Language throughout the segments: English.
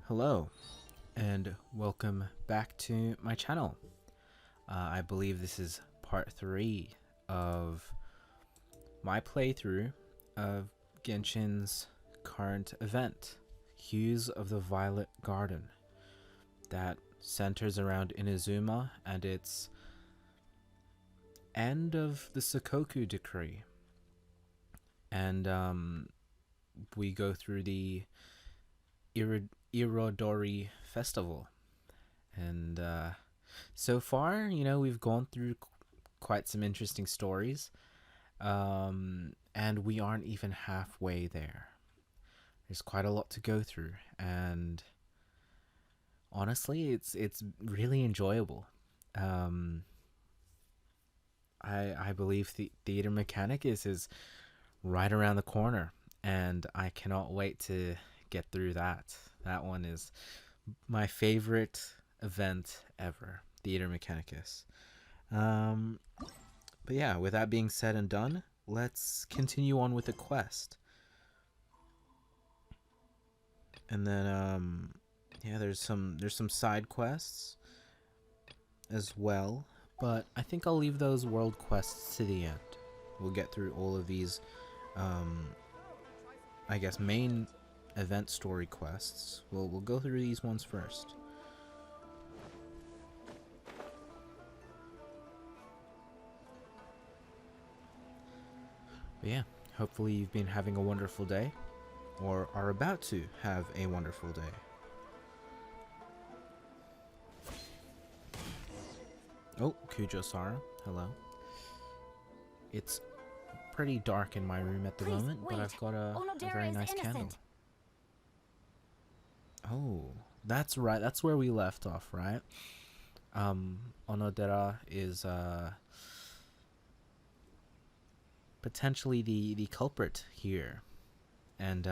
Hello, and welcome back to my channel. I believe this is part 3 of my playthrough of Genshin's current event, Hues of the Violet Garden, that centers around Inazuma and its end of the Sakoku Decree. And we go through the Irodori Festival, and so far, we've gone through quite some interesting stories, and we aren't even halfway there. There's quite a lot to go through, and honestly, it's really enjoyable. I believe the theater mechanicus is right around the corner, and I cannot wait to get through that. That one is my favorite event ever, Theater Mechanicus. But yeah, with that being said and done, let's continue on with the quest. And then yeah, there's some side quests as well, but I think I'll leave those world quests to the end. We'll get through all of these I guess main event story quests. We'll go through these ones first. But yeah, hopefully you've been having a wonderful day, or are about to have a wonderful day. Oh, Kujo-Sara, hello. It's pretty dark in my room at the moment, but I've got a very nice candle. Oh, that's right. That's where we left off, right? Onodera is potentially the culprit here, and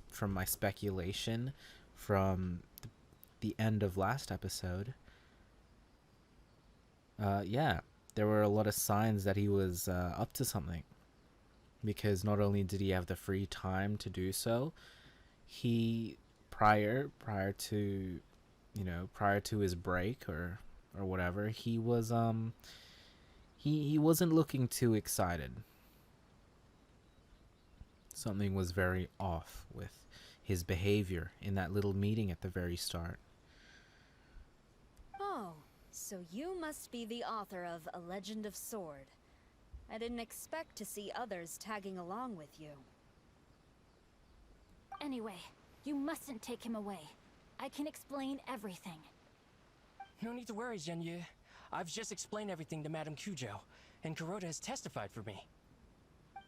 from my speculation from the end of last episode, yeah, there were a lot of signs that he was up to something, because not only did he have the free time to do so, he prior to his break or whatever, he was he wasn't looking too excited. Something was very off with his behavior in that little meeting at the very start. Oh, so you must be the author of A Legend of Sword. I didn't expect to see others tagging along with you. Anyway, you mustn't take him away. I can explain everything. No need to worry, Genyu. I've just explained everything to Madame Kujo, and Kuroda has testified for me.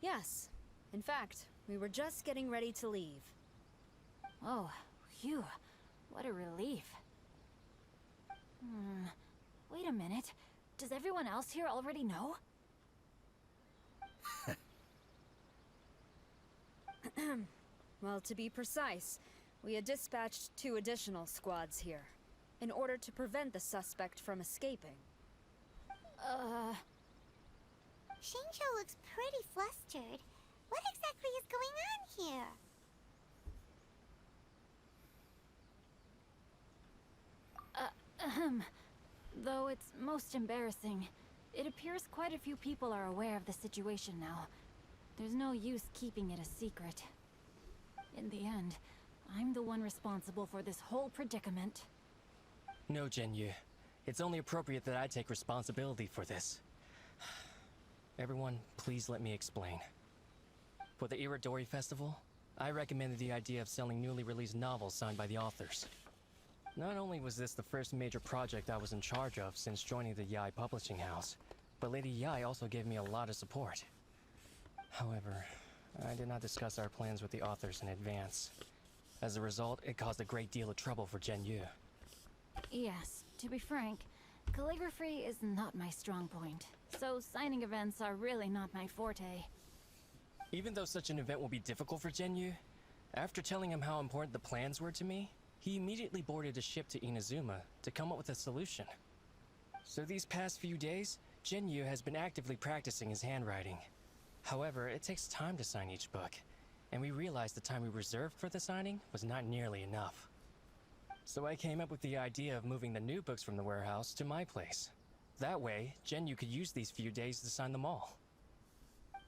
Yes. In fact, we were just getting ready to leave. Oh, phew. What a relief. Wait a minute. Does everyone else here already know? Well, to be precise, we had dispatched 2 additional squads here, in order to prevent the suspect from escaping. Shinjo looks pretty flustered. What exactly is going on here? Though it's most embarrassing, it appears quite a few people are aware of the situation now. There's no use keeping it a secret. In the end, I'm the one responsible for this whole predicament. No, Genyu. It's only appropriate that I take responsibility for this. Everyone, please let me explain. For the Irodori Festival, I recommended the idea of selling newly released novels signed by the authors. Not only was this the first major project I was in charge of since joining the Yae publishing house, but Lady Yae also gave me a lot of support. However, I did not discuss our plans with the authors in advance. As a result, it caused a great deal of trouble for Genyu. Yes, to be frank, calligraphy is not my strong point, so signing events are really not my forte. Even though such an event will be difficult for Genyu, after telling him how important the plans were to me, he immediately boarded a ship to Inazuma to come up with a solution. So these past few days, Genyu has been actively practicing his handwriting. However, it takes time to sign each book, and we realized the time we reserved for the signing was not nearly enough. So I came up with the idea of moving the new books from the warehouse to my place. That way, Genyu could use these few days to sign them all.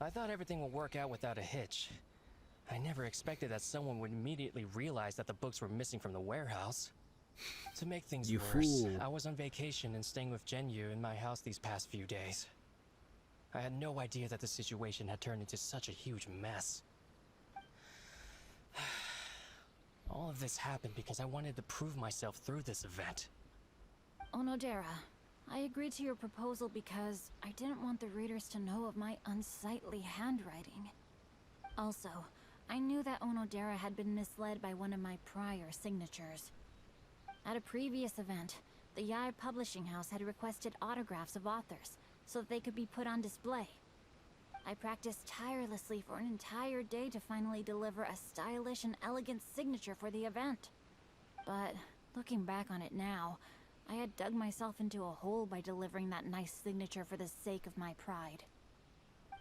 I thought everything would work out without a hitch. I never expected that someone would immediately realize that the books were missing from the warehouse. To make things You worse, fool. I was on vacation and staying with Genyu in my house these past few days. I had no idea that the situation had turned into such a huge mess. All of this happened because I wanted to prove myself through this event. Onodera, I agreed to your proposal because I didn't want the readers to know of my unsightly handwriting. Also, I knew that Onodera had been misled by one of my prior signatures. At a previous event, the Yae publishing house had requested autographs of authors so that they could be put on display. I practiced tirelessly for an entire day to finally deliver a stylish and elegant signature for the event. But looking back on it now, I had dug myself into a hole by delivering that nice signature for the sake of my pride.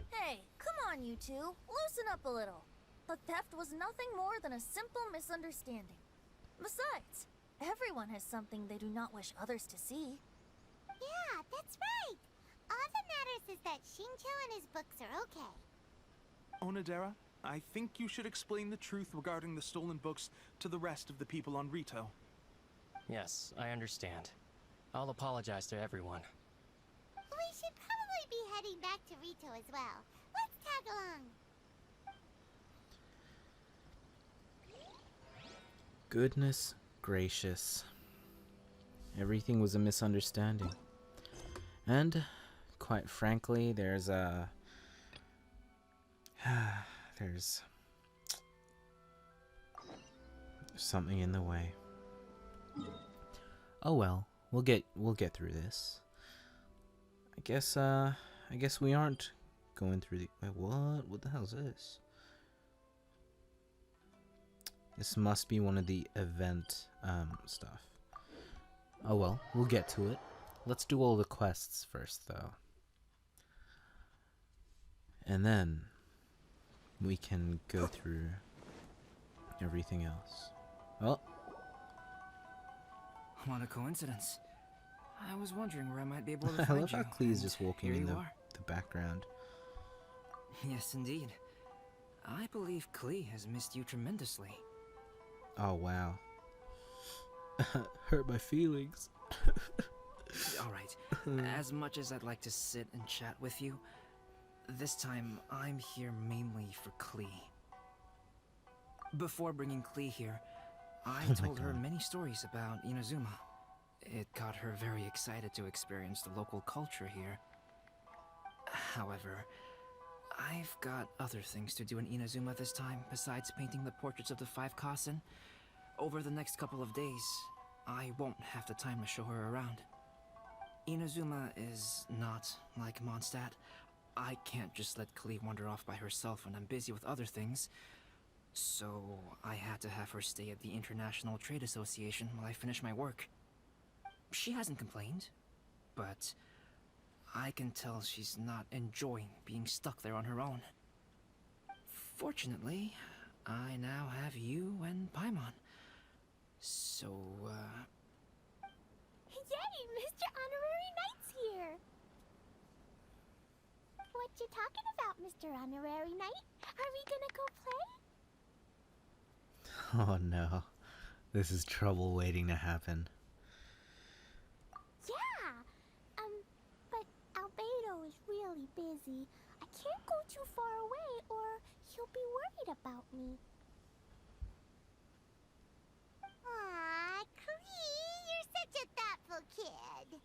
Hey, come on you two, loosen up a little. The theft was nothing more than a simple misunderstanding. Besides, everyone has something they do not wish others to see. Yeah, that's right. All that matters is that Shincho and his books are okay. Onodera, I think you should explain the truth regarding the stolen books to the rest of the people on Rito. Yes, I understand. I'll apologize to everyone. We should probably be heading back to Rito as well. Let's tag along. Goodness gracious. Everything was a misunderstanding. And, quite frankly, there's something in the way. Oh well, we'll get through this. I guess we aren't going through the wait, what the hell is this? This must be one of the event stuff. Oh well, we'll get to it. Let's do all the quests first though. And then we can go through everything else. Oh, What a coincidence. I was wondering where I might be able to I find love you. how Klee's and just walking here in you the are. background. Yes, indeed. I believe Klee has missed you tremendously. Oh wow. Hurt my feelings. Alright, as much as I'd like to sit and chat with you, this time I'm here mainly for Klee. Before bringing Klee here, I my told her God. many stories about Inazuma. It got her very excited to experience the local culture here. However, I've got other things to do in Inazuma this time besides painting the portraits of the 5 Kasen. Over the next couple of days, I won't have the time to show her around. Inazuma is not like Mondstadt. I can't just let Klee wander off by herself when I'm busy with other things. So I had to have her stay at the International Trade Association while I finish my work. She hasn't complained, but I can tell she's not enjoying being stuck there on her own. Fortunately, I now have you and Paimon. So, Yay, Mr. Honorary Knight's here! What you talking about, Mr. Honorary Knight? Are we gonna go play? Oh no. This is trouble waiting to happen. Yeah! But Albedo is really busy. I can't go too far away or he'll be worried about me. Aw, Klee, you're such a thoughtful kid.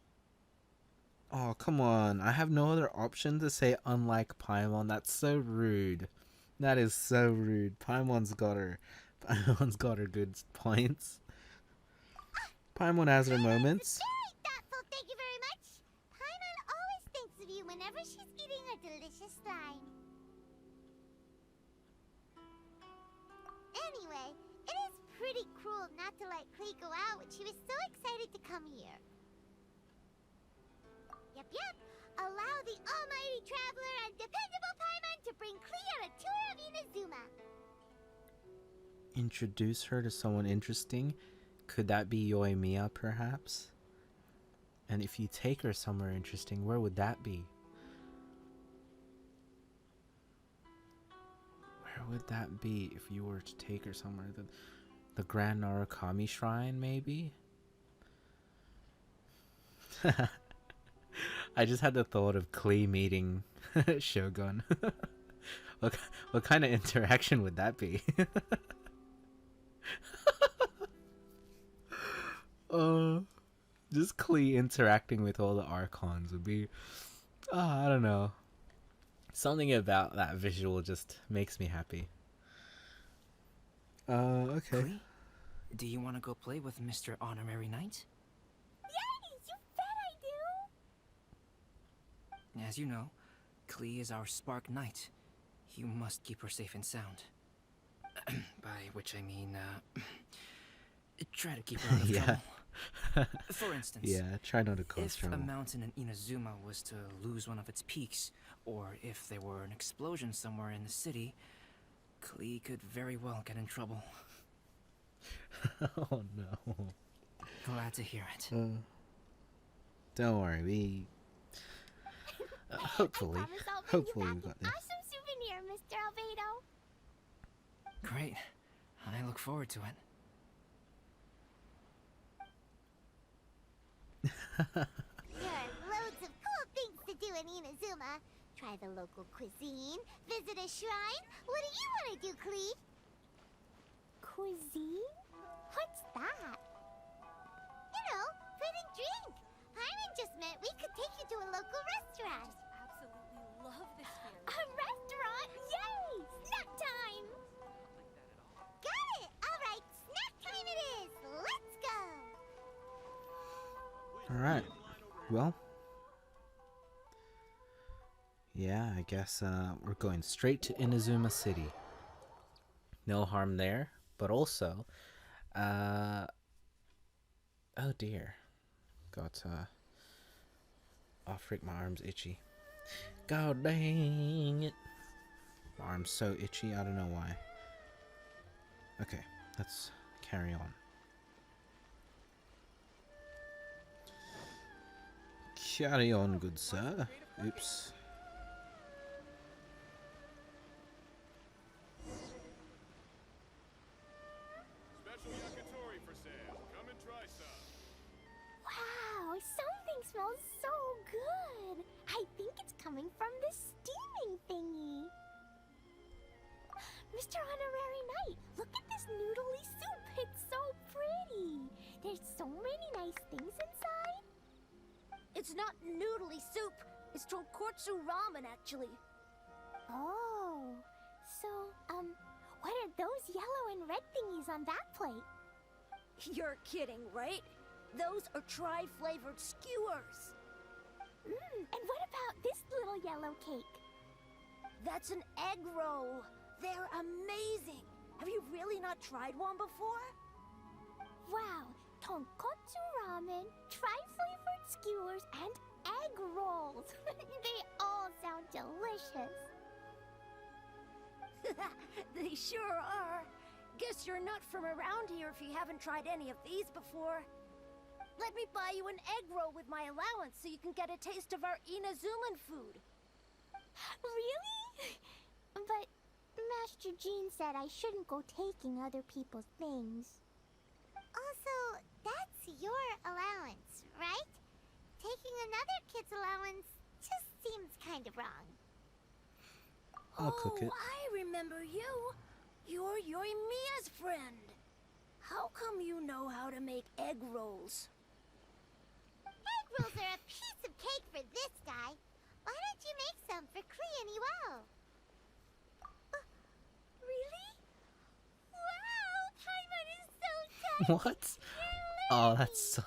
Oh, come on. I have no other option to say unlike Paimon. That's so rude. That is so rude. Paimon's got her good points. Paimon has her moments. Very thoughtful, thank you very much. Paimon always thinks of you whenever she's eating a delicious slime. Anyway, it is pretty cruel not to let Klee go out when she was so excited to come here. Yep. Allow the almighty traveler and dependable Paimon to bring Klee on a tour of Inazuma. Introduce her to someone interesting. Could that be Yoimiya, perhaps? And if you take her somewhere interesting, where would that be? Where would that be if you were to take her somewhere? The Grand Narukami Shrine, maybe? I just had the thought of Klee meeting Shogun. What kind of interaction would that be? Just Klee interacting with all the Archons would be, I don't know. Something about that visual just makes me happy. Okay. Klee, do you want to go play with Mr. Honorary Knight? Yay! You bet I do! As you know, Klee is our Spark Knight. You must keep her safe and sound. By which I mean, try to keep her out of trouble. For instance, yeah, try not to cause if trouble. a mountain in Inazuma was to lose one of its peaks, or if there were an explosion somewhere in the city, Klee could very well get in trouble. Oh no. Glad to hear it. Don't worry, we hopefully I promise I'll bring we you back got an this. awesome souvenir, Mr. Albedo. Great. I look forward to it. There are loads of cool things to do in Inazuma. Try the local cuisine, visit a shrine. What do you want to do, Klee? Cuisine? What's that? You know, food and drink. Paimon just meant we could take you to a local restaurant. Absolutely love this fair. A restaurant? Yay! Snack time! Got it! Alright, snack time it is! Let's go! Alright. Well. Yeah, I guess we're going straight to Inazuma City. No harm there, but also oh dear. Got oh frick, my arm's itchy. God dang it. My arm's so itchy, I don't know why. Okay, let's carry on. Carry on, good sir. Oops. Special yakitori for sale. Come and try some. Wow, something smells so good. I think it's coming from this steaming thingy. Mr. Honorary Knight, look at this noodly soup. It's so pretty. There's so many nice things inside. It's not noodly soup. It's tonkotsu ramen, actually. Oh, so, what are those yellow and red thingies on that plate? You're kidding, right? Those are tri-flavored skewers. And what about this little yellow cake? That's an egg roll. They're amazing. Have you really not tried one before? Wow, tonkotsu ramen, tri-flavored skewers, and egg rolls. They all sound delicious. They sure are. Guess you're not from around here if you haven't tried any of these before. Let me buy you an egg roll with my allowance so you can get a taste of our Inazuman food. Really? But Master Jean said I shouldn't go taking other people's things. Also, that's your allowance, right? Taking another kid's allowance just seems kind of wrong. I'll cook it. I remember you. You're Yoimiya's friend. How come you know how to make egg rolls? Egg rolls are a piece of cake for this guy. Why don't you make some for Klee and Iwao? Really? Wow, Paimon is so tiny. What? Oh, that's so...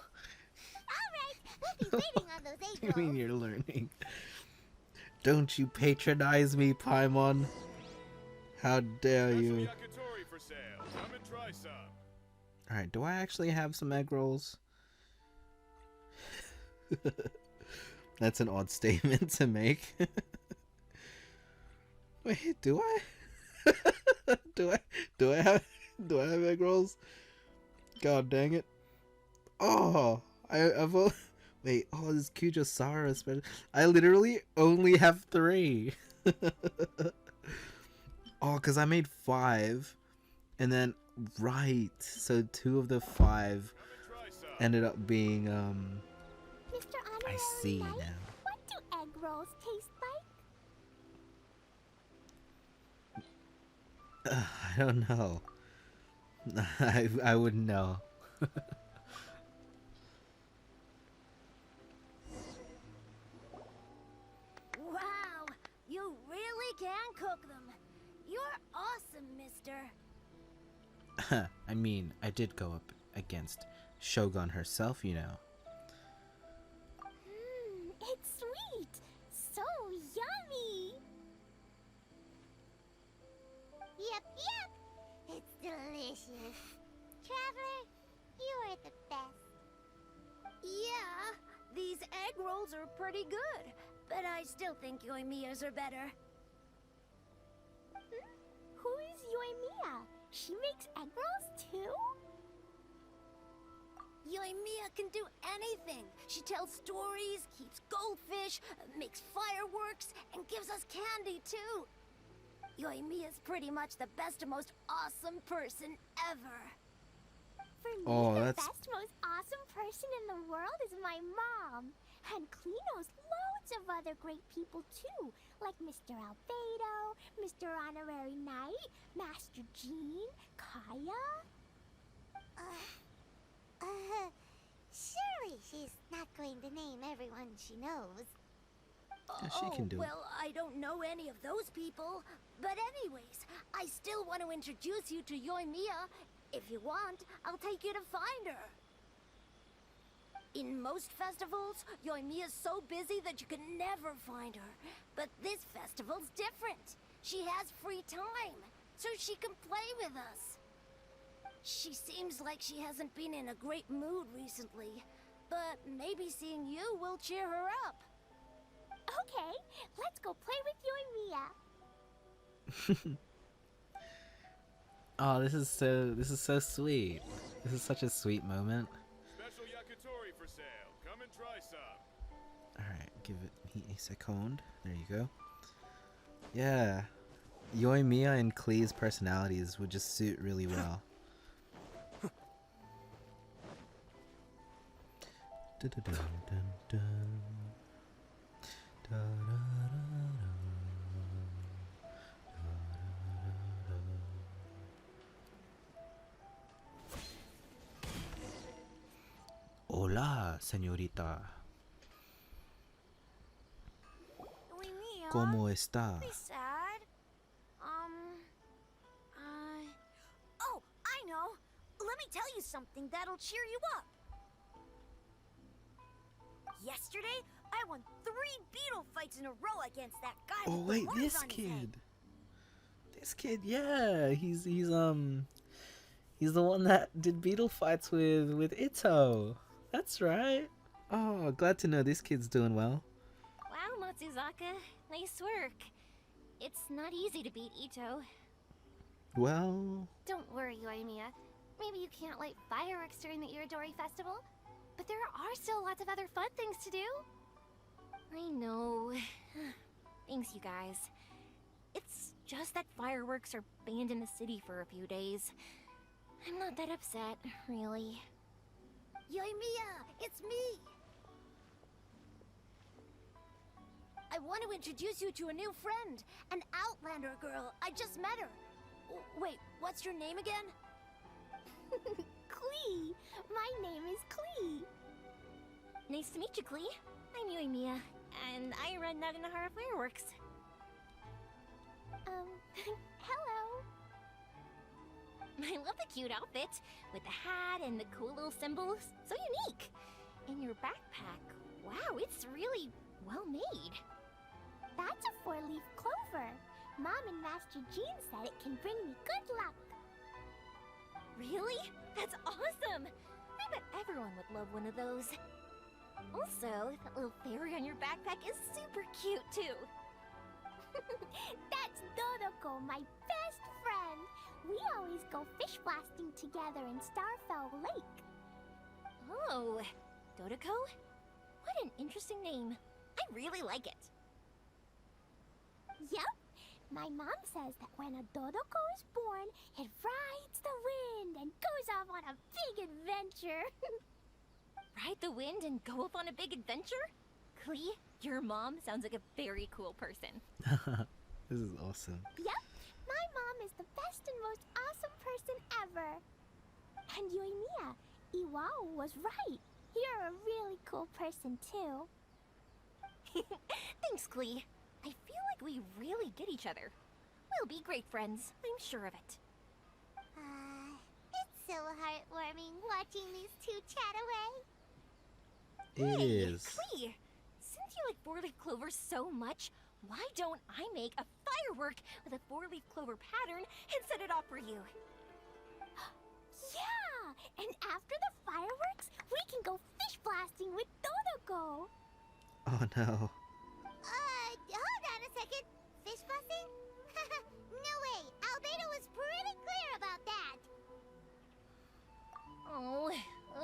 Alright, we'll be waiting on those egg rolls. I mean, you're learning. Don't you patronize me, Paimon. How dare Special you. yakitori for sale. Come and try some. Alright, do I actually have some egg rolls? That's an odd statement to make. Wait, do I? do I have egg rolls? God dang it. Oh, wait. Oh, this Kujosara special. I literally only have 3. Oh, because I made 5. And then, right. So 2 of the 5 Come and try some. ended up being, Mr. I Honorary see Knight, now. what do egg rolls taste like? I don't know. I wouldn't know. Wow, you really can cook them. You're awesome, mister. I mean, I did go up against Shogun herself, you know. It's sweet. So yummy. Yep, yep. It's delicious. Traveler, you are the best. Yeah, these egg rolls are pretty good, but I still think Yoimiya's are better. Who is Yoimiya? She makes egg rolls too? Yoimiya can do anything. She tells stories, keeps goldfish, makes fireworks, and gives us candy too. Yoimiya's pretty much the best and most awesome person ever. For me, Oh, the that's- best, most awesome person in the world is my mom. And Klee knows loads of other great people too, like Mr. Albedo, Mr. Honorary Knight, Master Jean, Kaya. Surely she's not going to name everyone she knows. Yeah, she can do it. Well, I don't know any of those people. But anyways, I still want to introduce you to Yoimiya. If you want, I'll take you to find her. In most festivals, Yoimiya's so busy that you can never find her. But this festival's different. She has free time, so she can play with us. She seems like she hasn't been in a great mood recently, but maybe seeing you will cheer her up. Okay, let's go play with Yoimiya. Oh, this is so sweet. This is such a sweet moment. Special yakitori for sale. Come and try some. Alright, give me a second. There you go. Yeah. Yoimiya and Klee's personalities would just suit really well. Dun-dun-dun-dun-dun. Hola, señorita. Yoimiya, ¿Cómo está? be sad. Oh, I know. Let me tell you something that'll cheer you up. Yesterday, I won 3 beetle fights in a row against that guy Oh with wait, the horns this on his head. kid. This kid, yeah, he's the one that did beetle fights with Ito. That's right. Oh, glad to know this kid's doing well. Wow, Matsuzaka, nice work. It's not easy to beat Ito. Well, Don't worry, Yoimiya. Maybe you can't light fireworks during the Iridori Festival, but there are still lots of other fun things to do. I know. Thanks, you guys. It's just that fireworks are banned in the city for a few days. I'm not that upset, really. Yoimiya, it's me! I want to introduce you to a new friend, an Outlander girl. I just met her. Wait, what's your name again? Klee! My name is Klee. Nice to meet you, Klee. I'm Yoimiya, and I run Naganahara Fireworks. Hello. I love the cute outfit, with the hat and the cool little symbols. So unique. And your backpack, wow, it's really well made. That's a 4-leaf clover. Mom and Master Jean said it can bring me good luck. Really? That's awesome! I bet everyone would love one of those. Also, that little fairy on your backpack is super cute, too. That's Dodoko, my best friend. We always go fish blasting together in Starfell Lake. Oh, Dodoko? What an interesting name. I really like it. Yep. My mom says that when a Dodoko is born, it rides the wind and goes off on a big adventure. Ride the wind and go off on a big adventure? Klee, your mom sounds like a very cool person. This is awesome. Yep. My mom is the best and most awesome person ever. And Yoimiya, Iwao was right. You're a really cool person too. Thanks, Klee. I feel like we really get each other. We'll be great friends, I'm sure of it. It's so heartwarming watching these two chat away. It Hey, is. Klee, since you like four-leaf clover so much, why don't I make a firework with a four-leaf clover pattern and set it off for you? Yeah! And after the fireworks, we can go fish blasting with Dodoko. Oh no. Hold on a second. Fish blasting? No way. Albedo was pretty clear about that. Oh,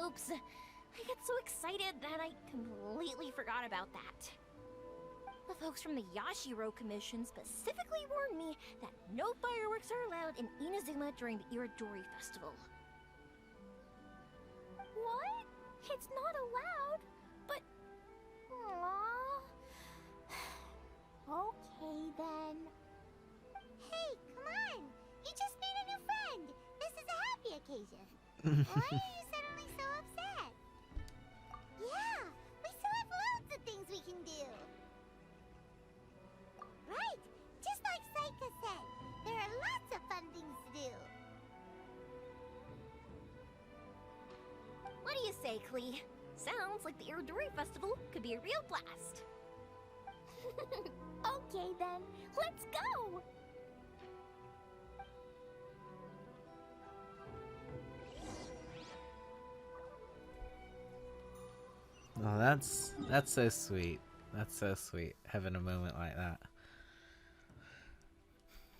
oops. I got so excited that I completely forgot about that. The folks from the Yashiro Commission specifically warned me that no fireworks are allowed in Inazuma during the Iridori Festival. What? It's not allowed? But... Aww. Okay, then. Hey, come on! You just made a new friend! This is a happy occasion. Why are you suddenly so upset? Yeah, we still have loads of things we can do. Right, just like Saika said, there are lots of fun things to do. What do you say, Klee? Sounds like the Iridori Festival could be a real blast. Okay then, let's go! Oh, that's so sweet. That's so sweet, having a moment like that.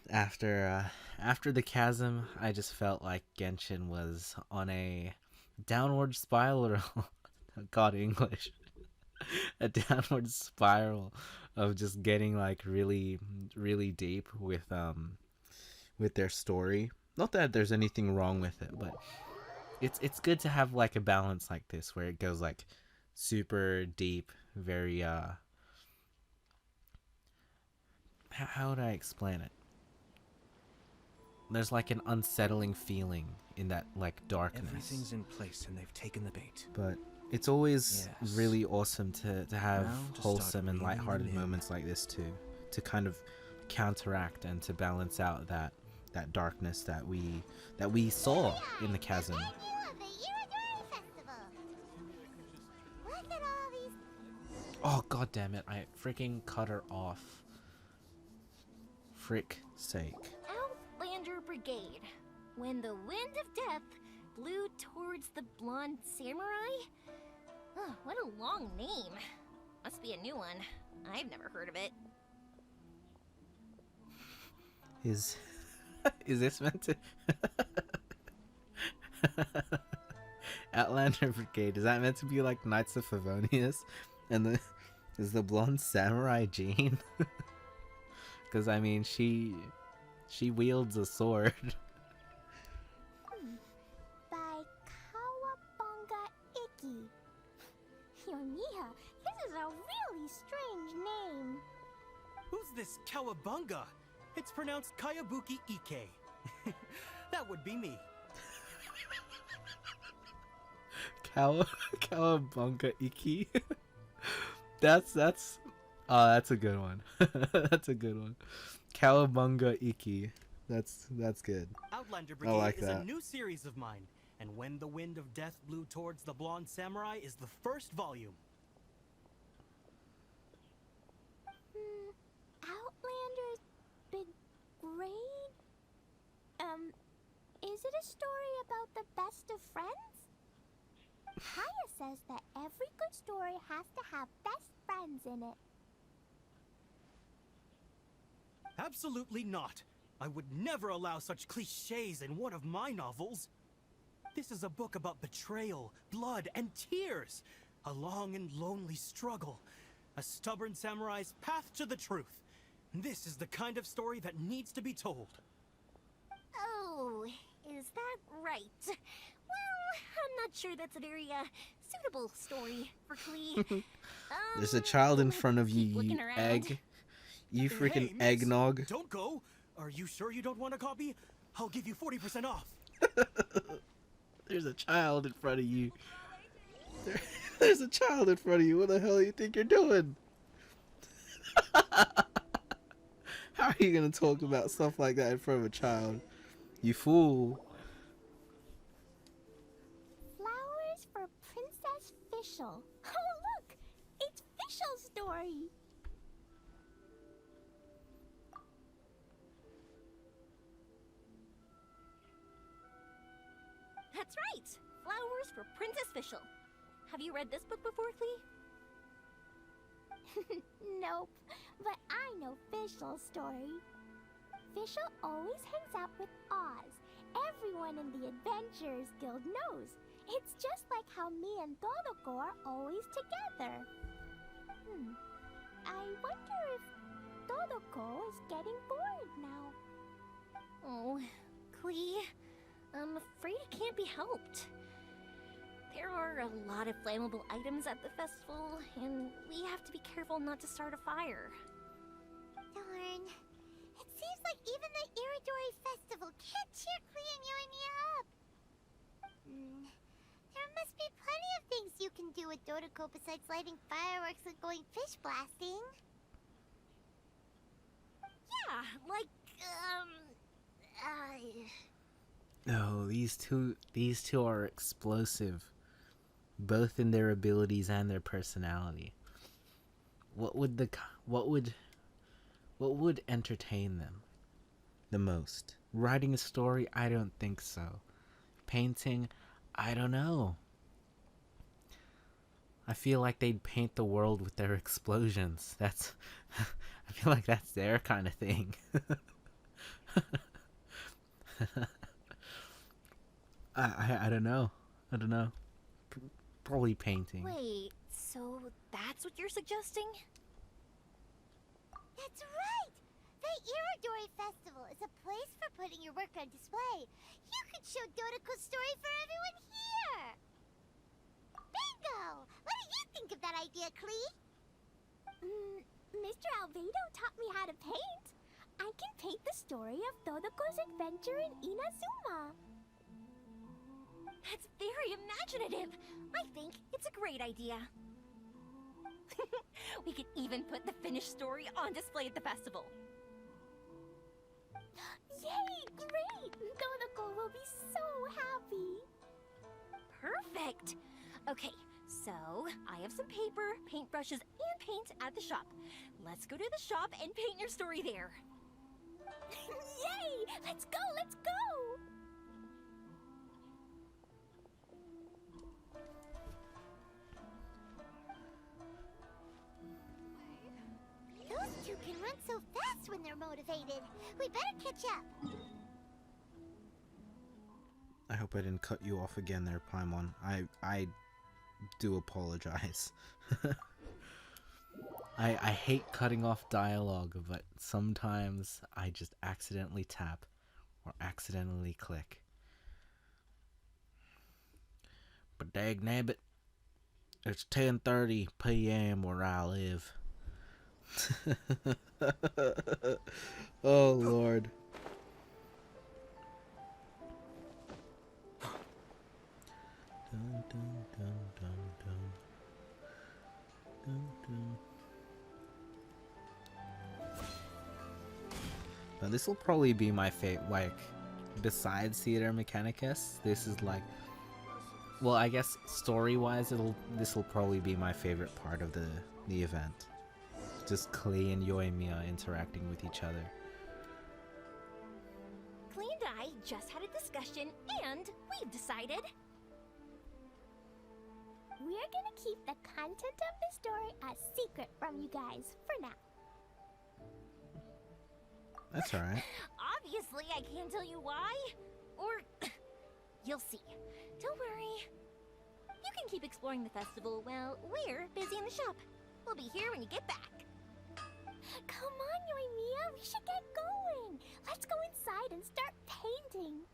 After the chasm, I just felt like Genshin was on a downward spiral. God, English. A downward spiral of just getting like really, really deep with their story. Not that there's anything wrong with it, but it's good to have like a balance like this where it goes like super deep, very how would I explain it? There's like an unsettling feeling in that like darkness. Everything's in place and they've taken the bait. But it's always Yes. really awesome to have Now to start wholesome and reeling them lighthearted in. moments like this too, to kind of counteract and to balance out that darkness that we saw in the chasm. Thank you of the Iridori Festival. Look at all these. Oh god damn it! I freaking cut her off. Frick sake. Outlander Brigade. When the wind of death blew towards the blonde samurai? Oh, what a long name. Must be a new one. I've never heard of it. Is this meant to Outlander Brigade? Is that meant to be like Knights of Favonius? And is the blonde samurai Jean? Because I mean, she wields a sword. By Kawabunga Iki. Yoimiya, this is a really strange name. Who's this Kawabunga? It's pronounced Kayabuki Ike. That would be me. Kawabunga Iki. That's a good one. That's a good one. Kawabunga Iki. That's good. Outlander I Brigade like is that. a new series of mine, and When the Wind of Death Blew Towards the Blonde Samurai is the first volume. Outlander's Big Grade? Is it a story about the best of friends? Kaya says that every good story has to have best friends in it. Absolutely not. I would never allow such cliches in one of my novels. This is a book about betrayal, blood, and tears. A long and lonely struggle. A stubborn samurai's path to the truth. This is the kind of story that needs to be told. Oh, is that right? Well, I'm not sure that's a very, suitable story for Klee. There's a child in front of you, keep looking you around. egg. You freaking Hey, miss, eggnog. Don't go. Are you sure you don't want a copy? I'll give you 40% off. There's a child in front of you. There's a child in front of you. What the hell do you think you're doing? How are you gonna talk about stuff like that in front of a child? You fool. Flowers for Princess Fischl. Oh, look! It's Fischl's story. That's right! Flowers for Princess Fischl. Have you read this book before, Klee? Nope, but I know Fischl's story. Fischl always hangs out with Oz. Everyone in the Adventurers Guild knows. It's just like how me and Dodoko are always together. I wonder if Dodoko is getting bored now. Oh, Klee, I'm afraid it can't be helped. There are a lot of flammable items at the festival, and we have to be careful not to start a fire. Darn. It seems like even the Iridori Festival can't cheer Klee and Yoimiya up. There must be plenty of things you can do with Dodoko besides lighting fireworks and going fish blasting. Yeah, like, No, these two are explosive, both in their abilities and their personality. What would entertain them the most? Writing a story? I don't think so. Painting? I don't know. I feel like they'd paint the world with their explosions. That's I feel like that's their kind of thing. I don't know. Probably painting. wait, so that's what you're suggesting? That's right! The Iridori Festival is a place for putting your work on display. You could show Dodoko's story for everyone here! Bingo! What do you think of that idea, Klee? Mr. Albedo taught me how to paint. I can paint the story of Dodoko's adventure in Inazuma. That's very imaginative. I think it's a great idea. We could even put the finished story on display at the festival. Yay! Great! Dodoko will be so happy. Perfect. Okay, so I have some paper, paintbrushes, and paint at the shop. Let's go to the shop and paint your story there. Yay! Let's go! Let's go! Those two can run so fast when they're motivated. We better catch up. I hope I didn't cut you off again there, Paimon. I do apologize. I hate cutting off dialogue, but sometimes I just accidentally tap or accidentally click. But dagnabbit, it's 10:30 p.m. where I live. Oh Lord. Dun, dun, dun, dun, dun. Dun, dun. Now this will probably be my favorite, like, besides Theater Mechanicus, this is like, well, I guess story-wise, this will probably be my favorite part of the event. Just Klee and Yoimiya interacting with each other. Klee and I just had a discussion, and we've decided. We're gonna keep the content of the story a secret from you guys for now. That's alright. Obviously, I can't tell you why. Or you'll see. Don't worry. You can keep exploring the festival while we're busy in the shop. We'll be here when you get back. Come on, Yoimiya, we should get going. Let's go inside and start painting.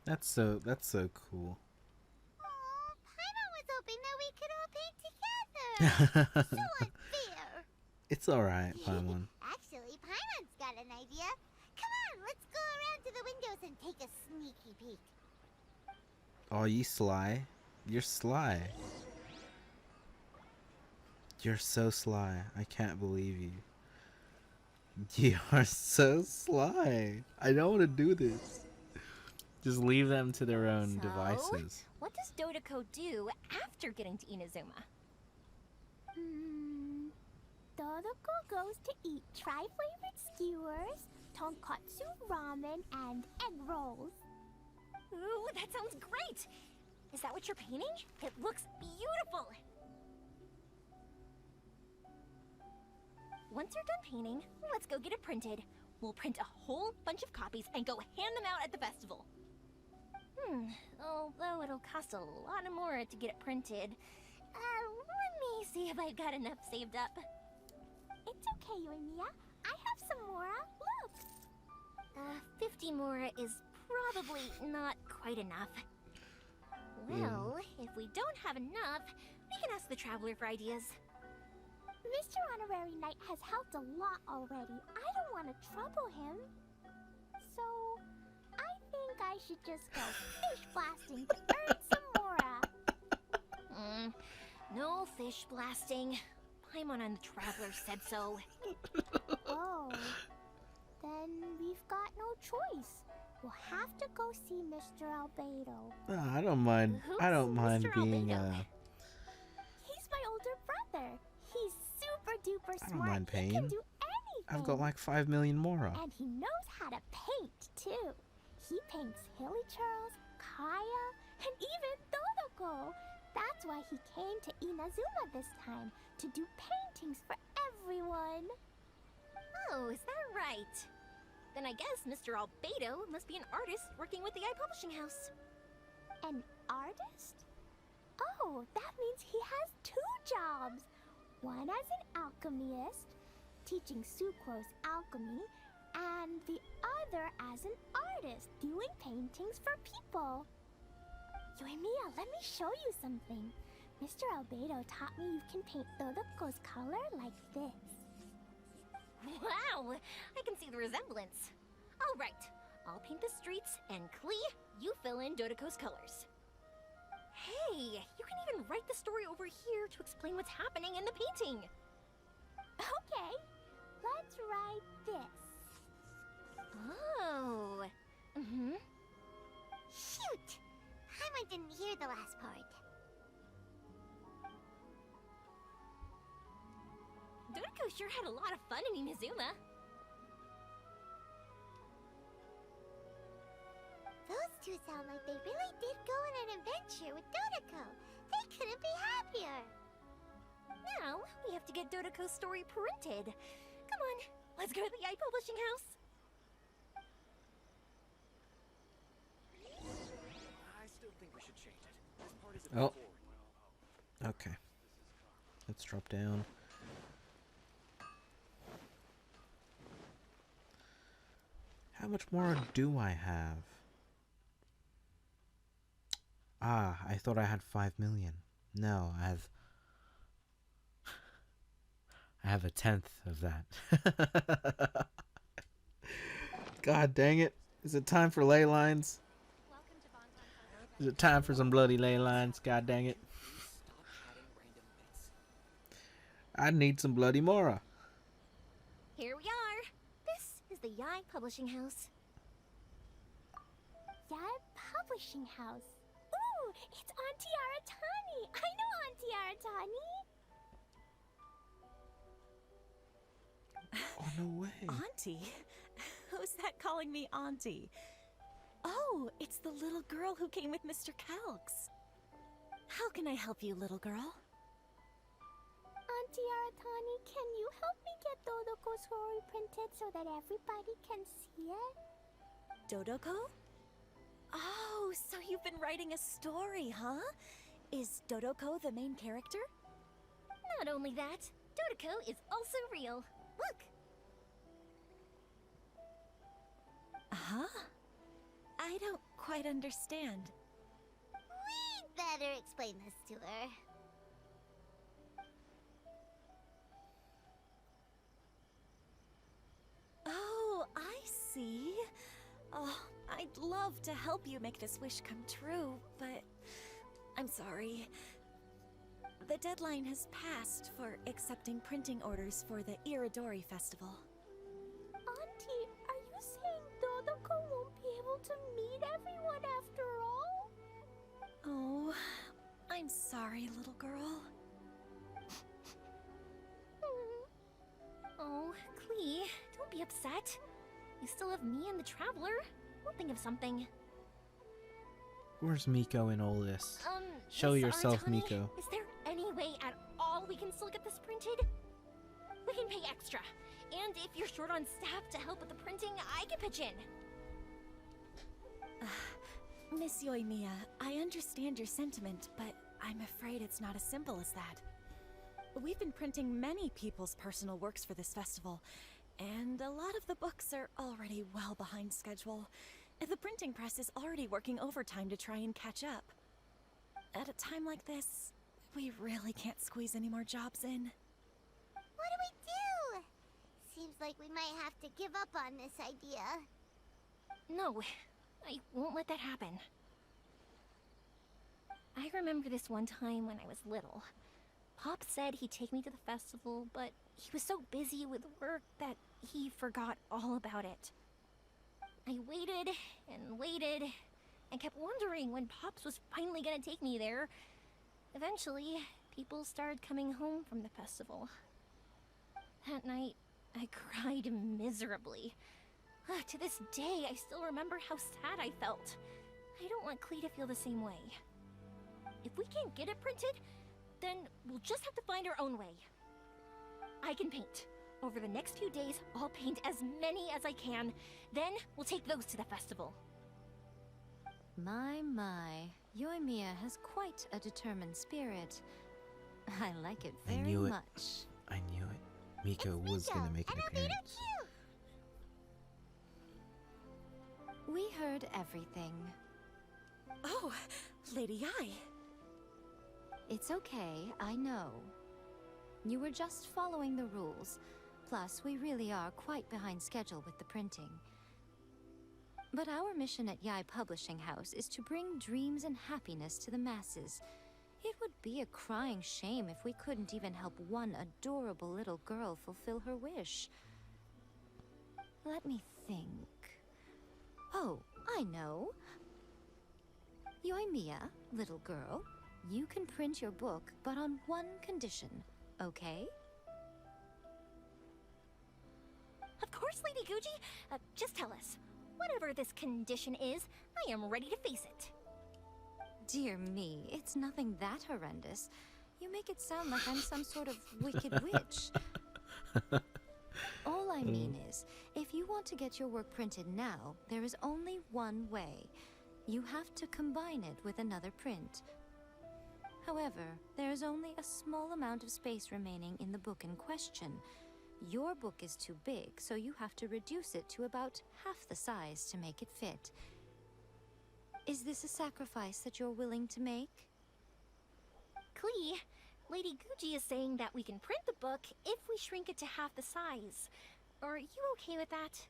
That's so cool. Aw, Paimon was hoping that we could all paint together. So unfair. It's alright, Paimon. Actually, Paimon's got an idea. Come on, let's go around to the windows and take a sneaky peek. Oh, you sly. You're sly. You're so sly. I can't believe you. You are so sly. I don't want to do this. Just leave them to their own devices. What does Dodoko do after getting to Inazuma? Dodoko goes to eat tri-flavored skewers, tonkatsu ramen, and egg rolls. Ooh, that sounds great! Is that what you're painting? It looks beautiful! Once you're done painting, let's go get it printed. We'll print a whole bunch of copies and go hand them out at the festival. Although it'll cost a lot more to get it printed. Let me see if I've got enough saved up. It's okay, Yoimiya. I have some Mora. Look! 50 Mora is probably not quite enough. Well, if we don't have enough, we can ask the Traveler for ideas. Mr. Honorary Knight has helped a lot already. I don't want to trouble him. So, I think I should just go fish blasting to earn some Mora. No fish blasting. Paimon and the Traveler said so. Oh, then we've got no choice. We'll have to go see Mr. Albedo. I don't mind. I don't mind Mr. being Albedo? He's my older brother. He's super duper I smart. don't mind He can paying. do anything. I've got like 5 million Mora. And he knows how to paint too. He paints Hilly Churls, Kaya, and even Dodoko. That's why he came to Inazuma this time, to do paintings for everyone. Oh, is that right? Then I guess Mr. Albedo must be an artist working with the iPublishing house. An artist? Oh, that means he has 2 jobs. One as an alchemist, teaching sucrose alchemy, and the other as an artist, doing paintings for people. Yoimiya, let me show you something. Mr. Albedo taught me you can paint Dodoko's color like this. Wow, I can see the resemblance. All right, I'll paint the streets, and Klee, you fill in Dodoko's colors. Hey, you can even write the story over here to explain what's happening in the painting. Okay, let's write this. Oh. Shoot! Paimon didn't hear the last part. Dodoko sure had a lot of fun in Inazuma. Those two sound like they really did go on an adventure with Dodoko. They couldn't be happier. Now, we have to get Dodoko's story printed. Come on, let's go to the iPublishing house. I still think we should change it. This part is Oh. Okay. Let's drop down. How much more do I have? Ah, I thought I had 5 million. No, I have a tenth of that. God dang it. Is it time for ley lines? Is it time for some bloody ley lines? God dang it. I need some bloody Mora. Here we are. This is the Yai Publishing House. Yai Publishing House. Ooh, it's Auntie Aratani. I know Auntie Aratani. Oh, no way. Auntie? Who's that calling me Auntie? Oh, it's the little girl who came with Mr. Calx. How can I help you, little girl? Auntie Aratani, can you help me get Dodoko's story printed so that everybody can see it? Dodoko? Oh, so you've been writing a story, huh? Is Dodoko the main character? Not only that, Dodoko is also real. Look! Huh? I don't quite understand. We'd better explain this to her. Oh, I see. Oh, I'd love to help you make this wish come true, but I'm sorry. The deadline has passed for accepting printing orders for the Iridori Festival. Auntie, are you saying Dodoko won't be able to meet everyone after all? Oh, I'm sorry, little girl. Oh, Klee, don't be upset. You still have me and the Traveler. We'll think of something. Where's Miko in all this? Show Miss yourself, Aratani, Miko. Is there any way at all we can still get this printed? We can pay extra. And if you're short on staff to help with the printing, I can pitch in. Miss Yoimiya, I understand your sentiment, but I'm afraid it's not as simple as that. We've been printing many people's personal works for this festival, and a lot of the books are already well behind schedule. The printing press is already working overtime to try and catch up. At a time like this, we really can't squeeze any more jobs in. What do we do? Seems like we might have to give up on this idea. No, I won't let that happen. I remember this one time when I was little. Pop said he'd take me to the festival, but he was so busy with work that he forgot all about it. I waited and kept wondering when Pops was finally gonna take me there. Eventually, people started coming home from the festival. That night, I cried miserably. To this day, I still remember how sad I felt. I don't want Klee to feel the same way. If we can't get it printed, then we'll just have to find our own way. I can paint. Over the next few days, I'll paint as many as I can. Then we'll take those to the festival. My, Yoimiya has quite a determined spirit. I like it I very knew it. much. I knew it. Miko was Miko, gonna make an and I'll meet up appearance. too. We heard everything. Oh, Lady Ai. It's okay, I know. You were just following the rules. Plus, we really are quite behind schedule with the printing. But our mission at Yai Publishing House is to bring dreams and happiness to the masses. It would be a crying shame if we couldn't even help one adorable little girl fulfill her wish. Let me think. Oh, I know. Yoimiya, little girl, you can print your book, but on one condition, okay? Of course, Lady Guji. Just tell us. Whatever this condition is, I am ready to face it. Dear me, it's nothing that horrendous. You make it sound like I'm some sort of wicked witch. All I mean is, if you want to get your work printed now, there is only one way. You have to combine it with another print. However, there is only a small amount of space remaining in the book in question. Your book is too big, so you have to reduce it to about half the size to make it fit. Is this a sacrifice that you're willing to make? Klee, Lady Guji is saying that we can print the book if we shrink it to half the size. Are you okay with that?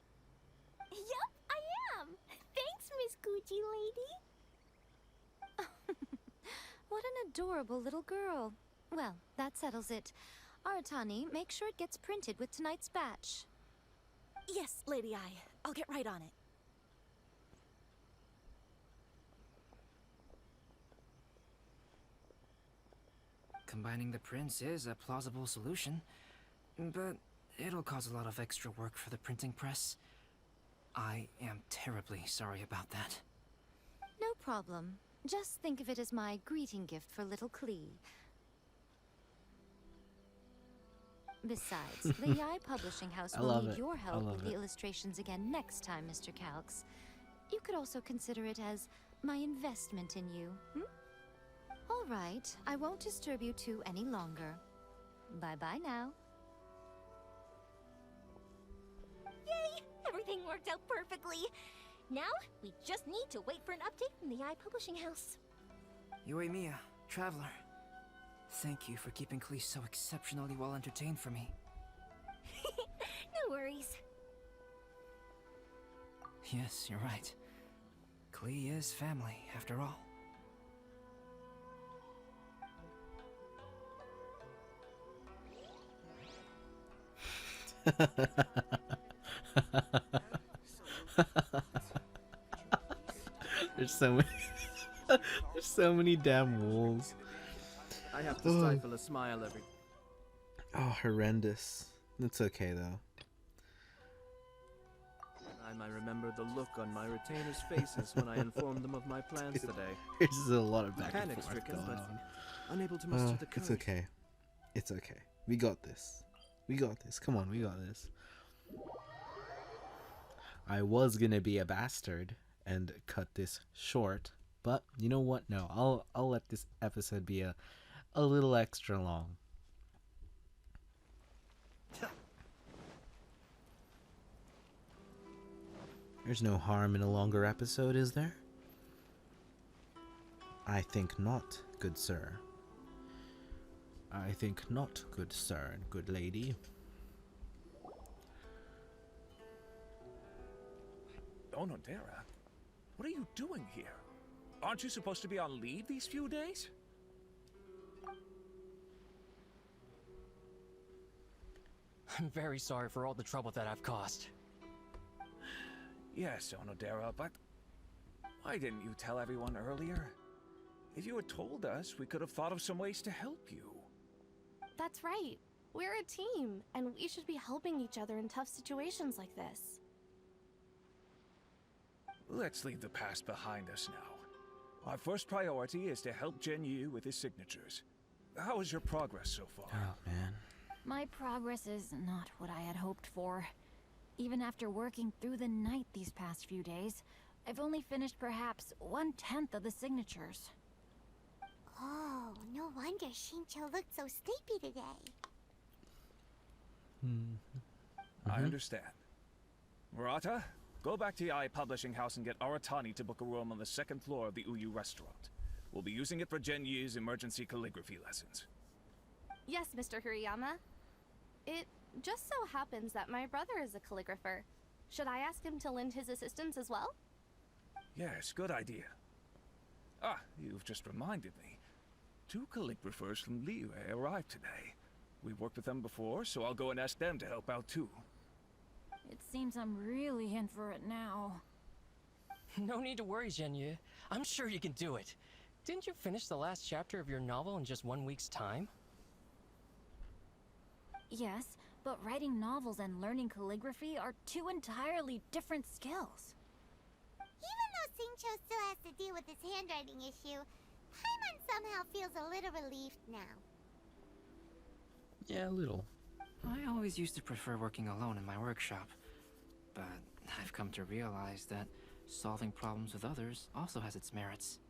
Yup, I am. Thanks, Miss Gucci Lady. What an adorable little girl. Well, that settles it. Aratani, make sure it gets printed with tonight's batch. Yes, Lady Ai. I'll get right on it. Combining the prints is a plausible solution, but it'll cause a lot of extra work for the printing press. I am terribly sorry about that. No problem. Just think of it as my greeting gift for little Klee. Besides, the Yai Publishing House I will love need it. your I help love with the it. illustrations again next time, Mr. Calx. You could also consider it as my investment in you. All right, I won't disturb you two any longer. Bye-bye now. Yay! Everything worked out perfectly. Now, we just need to wait for an update from the Eye Publishing House. Mia, Traveler. Thank you for keeping Klee so exceptionally well entertained for me. No worries. Yes, you're right. Klee is family, after all. There's so many. There's so many damn wolves. I have to stifle a smile every. Oh, horrendous. It's okay though. I remember the look on my retainers' faces when I informed them of my plans today. There's just a lot of back and forth Panic-stricken, going but on. unable to muster the courage. It's okay. It's okay. We got this. We got this. Come on, we got this. I was gonna be a bastard and cut this short, but you know what? No, I'll let this episode be a little extra long. There's no harm in a longer episode, is there? I think not, good sir. I think not, good sir and good lady. Onodera, what are you doing here? Aren't you supposed to be on leave these few days? I'm very sorry for all the trouble that I've caused. Yes, Onodera, but why didn't you tell everyone earlier? If you had told us, we could have thought of some ways to help you. That's right. We're a team, and we should be helping each other in tough situations like this. Let's leave the past behind us now. Our first priority is to help Genyu with his signatures. How is your progress so far? Oh, man. My progress is not what I had hoped for. Even after working through the night these past few days, I've only finished perhaps 1/10 of the signatures. Oh, no wonder Shincho looked so sleepy today. I understand. Murata, go back to the Eye Publishing House and get Aratani to book a room on the second floor of the Uyu restaurant. We'll be using it for Genyu's emergency calligraphy lessons. Yes, Mr. Hirayama. It just so happens that my brother is a calligrapher. Should I ask him to lend his assistance as well? Yes, good idea. Ah, you've just reminded me. 2 calligraphers from Liyue arrived today. We worked with them before, so I'll go and ask them to help out too. It seems I'm really in for it now. No need to worry, Genyu. I'm sure you can do it. Didn't you finish the last chapter of your novel in just 1 week's time? Yes, but writing novels and learning calligraphy are 2 entirely different skills. Even though Shincho still has to deal with his handwriting issue, Paimon somehow feels a little relieved now. Yeah, a little. I always used to prefer working alone in my workshop, but I've come to realize that solving problems with others also has its merits.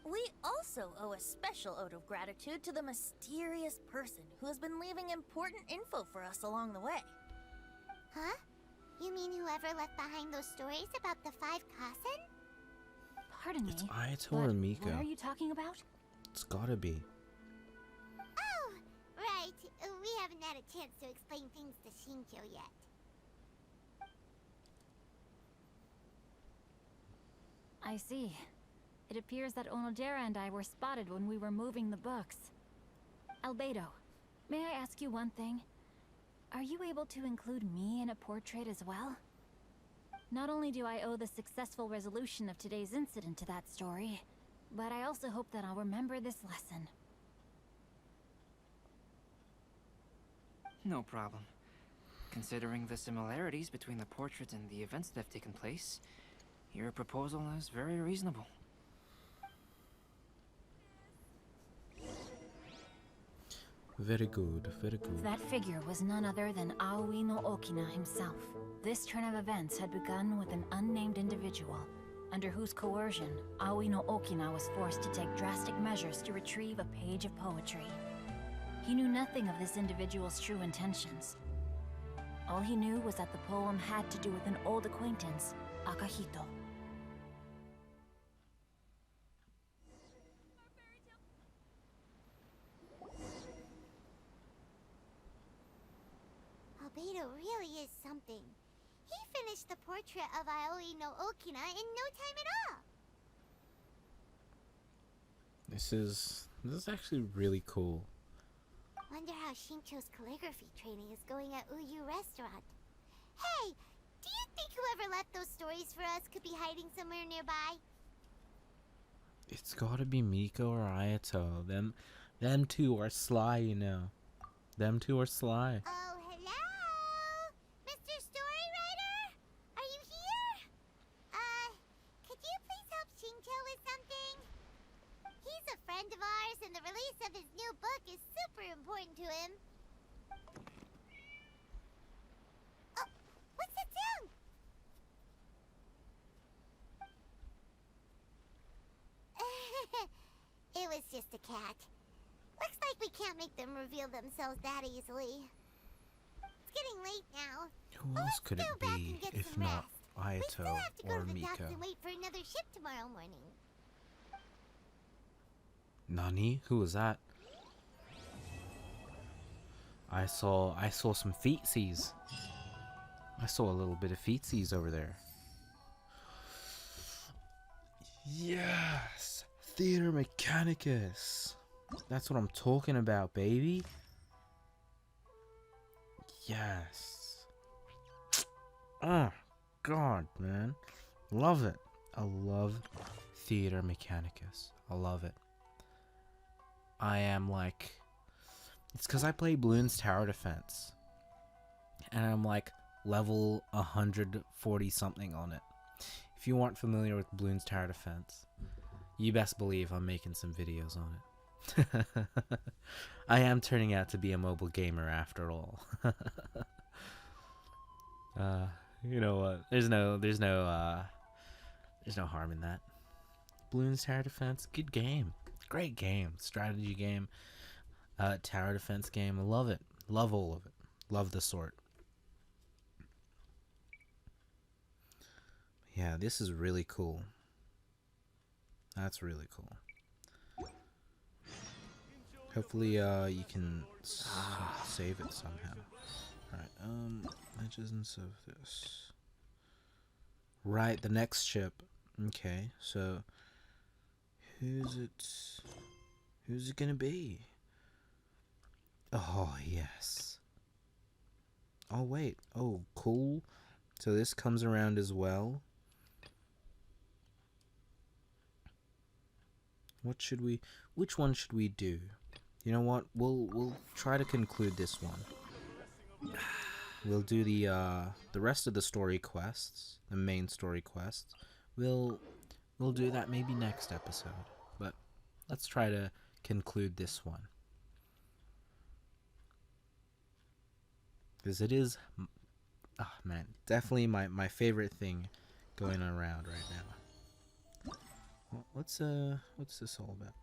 We also owe a special ode of gratitude to the mysterious person who has been leaving important info for us along the way. Huh? You mean whoever left behind those stories about the 5 Kasen? Pardon me. It's Ayato or Miko. What are you talking about? It's gotta be. Oh, right. We haven't had a chance to explain things to Shincho yet. I see. It appears that Onodera and I were spotted when we were moving the books. Albedo, may I ask you one thing? Are you able to include me in a portrait as well? Not only do I owe the successful resolution of today's incident to that story, but I also hope that I'll remember this lesson. No problem. Considering the similarities between the portrait and the events that have taken place, your proposal is very reasonable. Very good, very good. That figure was none other than Aoi no Okina himself. This turn of events had begun with an unnamed individual, under whose coercion Aoi no Okina was forced to take drastic measures to retrieve a page of poetry. He knew nothing of this individual's true intentions. All he knew was that the poem had to do with an old acquaintance, Akahito. Albedo really is something. He finished the portrait of Aoi no Okina in no time at all. This is actually really cool. Wonder how Shincho's calligraphy training is going at Uyu Restaurant. Hey, do you think whoever left those stories for us could be hiding somewhere nearby? It's gotta be Miko or Ayato. Them two are sly, you know. Them two are sly. Oh, hello? Mr. Storywriter? Are you here? Could you please help Shincho with something? He's a friend of ours, and the release of his new book is super important to him. Oh, what's that sound? It was just a cat. Looks like we can't make them reveal themselves that easily. It's getting late now. Who else could it be if not Ayato or Miko. Miko? And wait for another ship tomorrow morning. Nani? Who was that? I saw some feetsies. I saw a little bit of feetsies over there. Yes! Theater Mechanicus. That's what I'm talking about, baby. Yes. Oh, God, man. Love it. I love Theater Mechanicus. I love it. I am like... It's because I play Bloons Tower Defense. And I'm like level 140 something on it. If you aren't familiar with Bloons Tower Defense, you best believe I'm making some videos on it. I am turning out to be a mobile gamer after all. You know what? There's no harm in that. Bloons Tower Defense, good game. Great game. Strategy game. Tower defense game. I love it. Love all of it. Love the sort. Yeah, this is really cool. That's really cool. Hopefully, you can save it somehow. Alright, legends of this. Right, the next ship. Okay, so who's it gonna be? Oh, yes. Oh, wait. Oh, cool. So this comes around as well. Which one should we do? You know what? We'll try to conclude this one. We'll do the rest of the story quests, the main story quests. We'll do that maybe next episode. But let's try to conclude this one. Because it is, oh man, definitely my favorite thing going around right now. Well, what's this all about?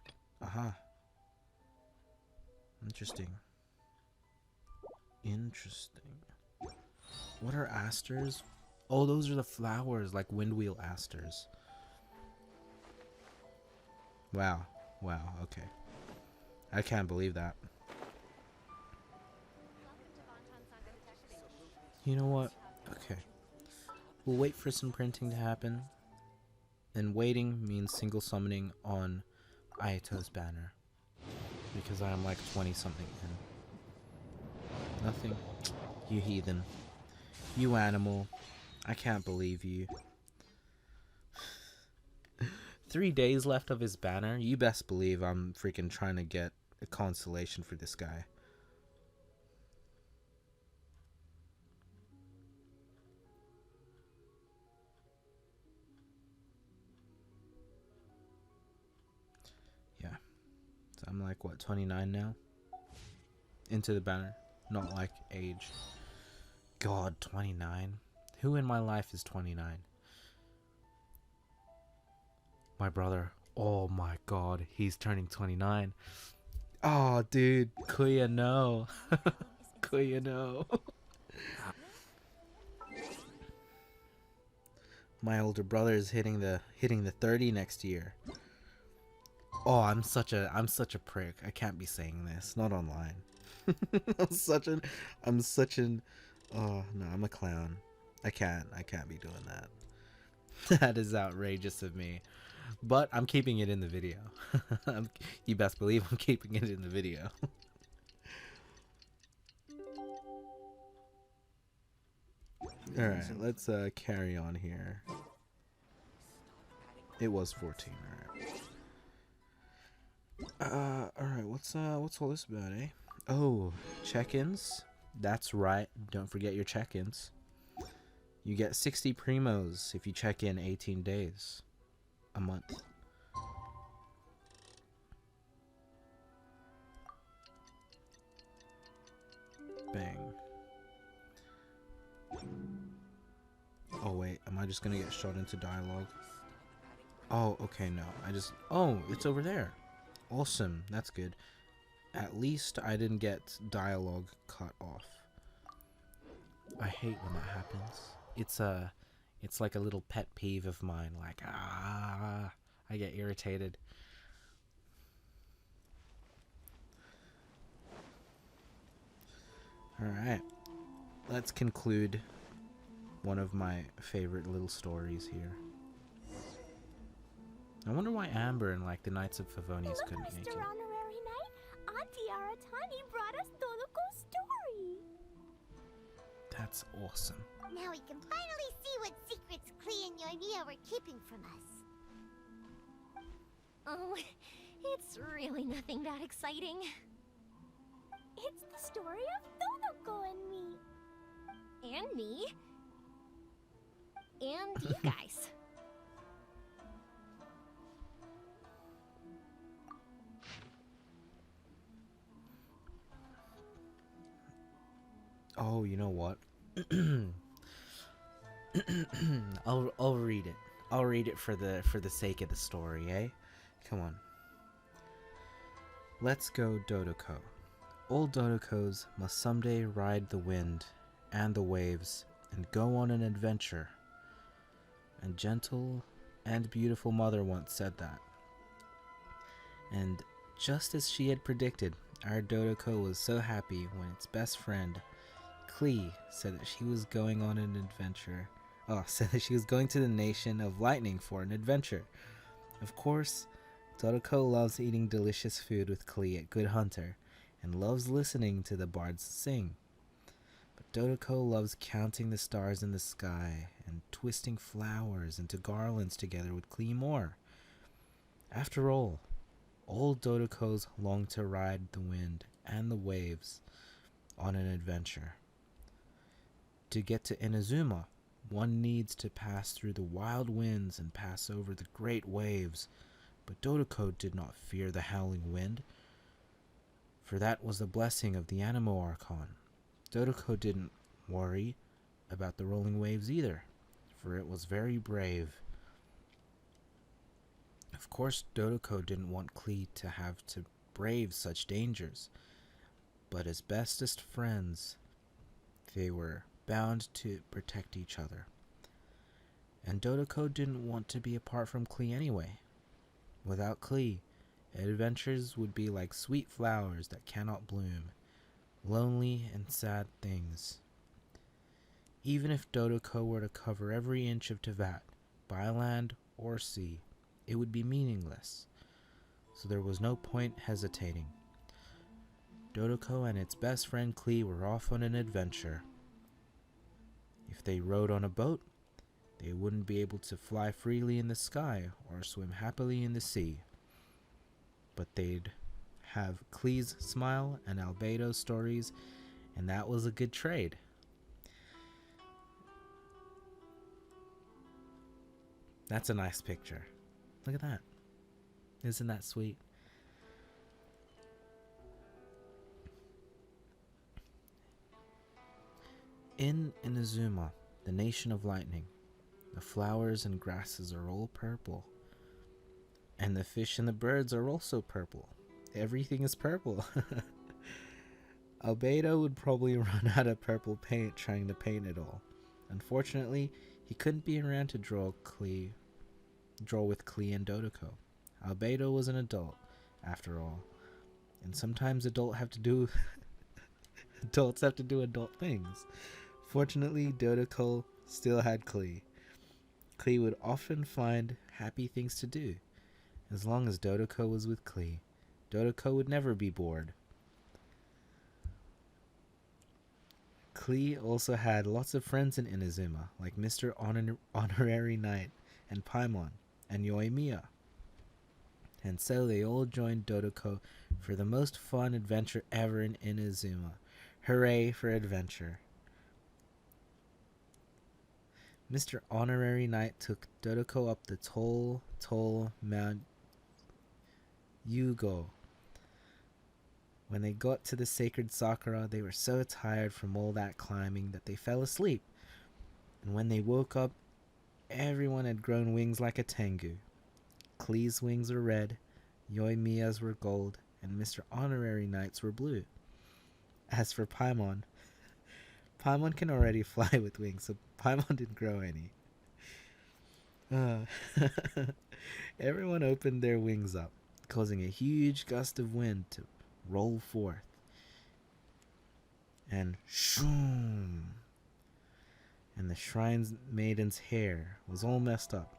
Aha. Interesting. What are asters? Oh, those are the flowers, like windwheel asters. Wow. Wow, okay. I can't believe that. You know what? Okay. We'll wait for some printing to happen. And waiting means single summoning on Ayato's banner. Because I'm like 20 something in. Nothing. You heathen. You animal. I can't believe you. 3 days left of his banner. You best believe I'm freaking trying to get a consolation for this guy. I'm like, what, 29 now? into the banner, not like age. God, 29. Who in my life is 29? My brother. Oh my god, he's turning 29. Oh, dude, Kuya, no. Kuya, no. My older brother is hitting the 30 next year. Oh, I'm such a prick. I can't be saying this. Not online. I'm such an oh no, I'm a clown. I can't be doing that. That is outrageous of me. But I'm keeping it in the video. You best believe I'm keeping it in the video. Alright, let's carry on here. It was 14, alright. Alright, what's all this about, eh? Oh, check-ins? That's right, don't forget your check-ins. You get 60 primos if you check in 18 days. A month. Bang. Oh wait, am I just gonna get shot into dialogue? Oh, okay, no. Oh, it's over there. Awesome, that's good. At least I didn't get dialogue cut off. I hate when that happens. It's like a little pet peeve of mine, like, I get irritated. Alright, let's conclude one of my favorite little stories here. I wonder why Amber and like the Knights of Favonius couldn't make it. Mr. Honorary Knight, Auntie Aratani brought us Doloco's story. That's awesome. Now we can finally see what secrets Klee and Yoimiya were keeping from us. Oh, it's really nothing that exciting. It's the story of Doloco and me. And me. And you guys. Oh, you know what? I'll read it. I'll read it for the sake of the story, eh? Come on. Let's go, Dodoko. Old Dodokos must someday ride the wind and the waves and go on an adventure. And gentle and beautiful mother once said that. And just as she had predicted, our Dodoko was so happy when its best friend, Klee, said that she was going on an adventure. Oh, said that she was going to the nation of lightning for an adventure. Of course, Dodoko loves eating delicious food with Klee at Good Hunter, and loves listening to the bards sing. But Dodoko loves counting the stars in the sky and twisting flowers into garlands together with Klee more. After all Dodokos long to ride the wind and the waves on an adventure. To get to Inazuma, one needs to pass through the wild winds and pass over the great waves, but Dodoko did not fear the howling wind, for that was the blessing of the Animo Archon. Dodoko didn't worry about the rolling waves either, for it was very brave. Of course, Dodoko didn't want Klee to have to brave such dangers, but as bestest friends, they were bound to protect each other. And Dodoko didn't want to be apart from Klee anyway. Without Klee, adventures would be like sweet flowers that cannot bloom, lonely and sad things. Even if Dodoko were to cover every inch of Teyvat, by land or sea, it would be meaningless, so there was no point hesitating. Dodoko and its best friend Klee were off on an adventure. If they rode on a boat, they wouldn't be able to fly freely in the sky or swim happily in the sea. But they'd have Klee's smile and Albedo's stories, and that was a good trade. That's a nice picture. Look at that. Isn't that sweet? In Inazuma, the nation of lightning, the flowers and grasses are all purple. And the fish and the birds are also purple. Everything is purple. Albedo would probably run out of purple paint trying to paint it all. Unfortunately, he couldn't be around to draw with Klee and Dodoko. Albedo was an adult, after all, and sometimes adults have to do adult things. Fortunately, Dodoko still had Klee. Klee would often find happy things to do. As long as Dodoko was with Klee, Dodoko would never be bored. Klee also had lots of friends in Inazuma, like Mr. Honorary Knight and Paimon and Yoimiya. And so they all joined Dodoko for the most fun adventure ever in Inazuma. Hooray for adventure. Mr. Honorary Knight took Dodoko up the tall Mount Yugo. When they got to the sacred Sakura, they were so tired from all that climbing that they fell asleep. And when they woke up, everyone had grown wings like a tengu. Klee's wings were red, Yoimiya's were gold, and Mr. Honorary Knight's were blue. As for Paimon, Paimon can already fly with wings, so Paimon didn't grow any. Everyone opened their wings up, causing a huge gust of wind to roll forth. And shoom! And the shrine's maiden's hair was all messed up.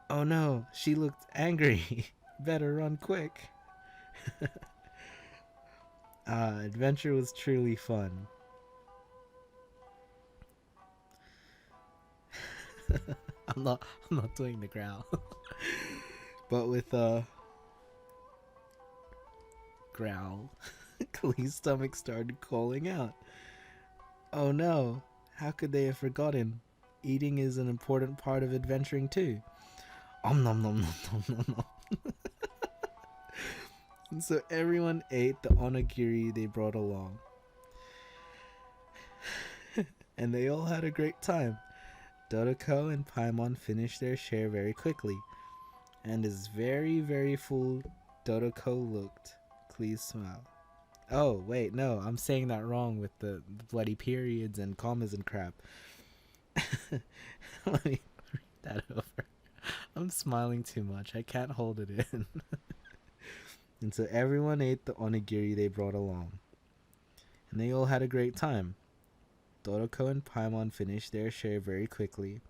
Oh no, she looked angry. Better run quick. Adventure was truly fun. I'm not doing the growl. But with growl, Klee's stomach started calling out. Oh no, how could they have forgotten? Eating is an important part of adventuring too. Om nom nom nom nom nom nom. And so everyone ate the onigiri they brought along. And they all had a great time. Dodoko and Paimon finished their share very quickly. And as very, very full Dodoko looked, Klee's smile. Oh, wait, no, I'm saying that wrong with the bloody periods and commas and crap. Let me read that over. I'm smiling too much. I can't hold it in. And so everyone ate the onigiri they brought along. And they all had a great time. Dodoko and Paimon finished their share very quickly.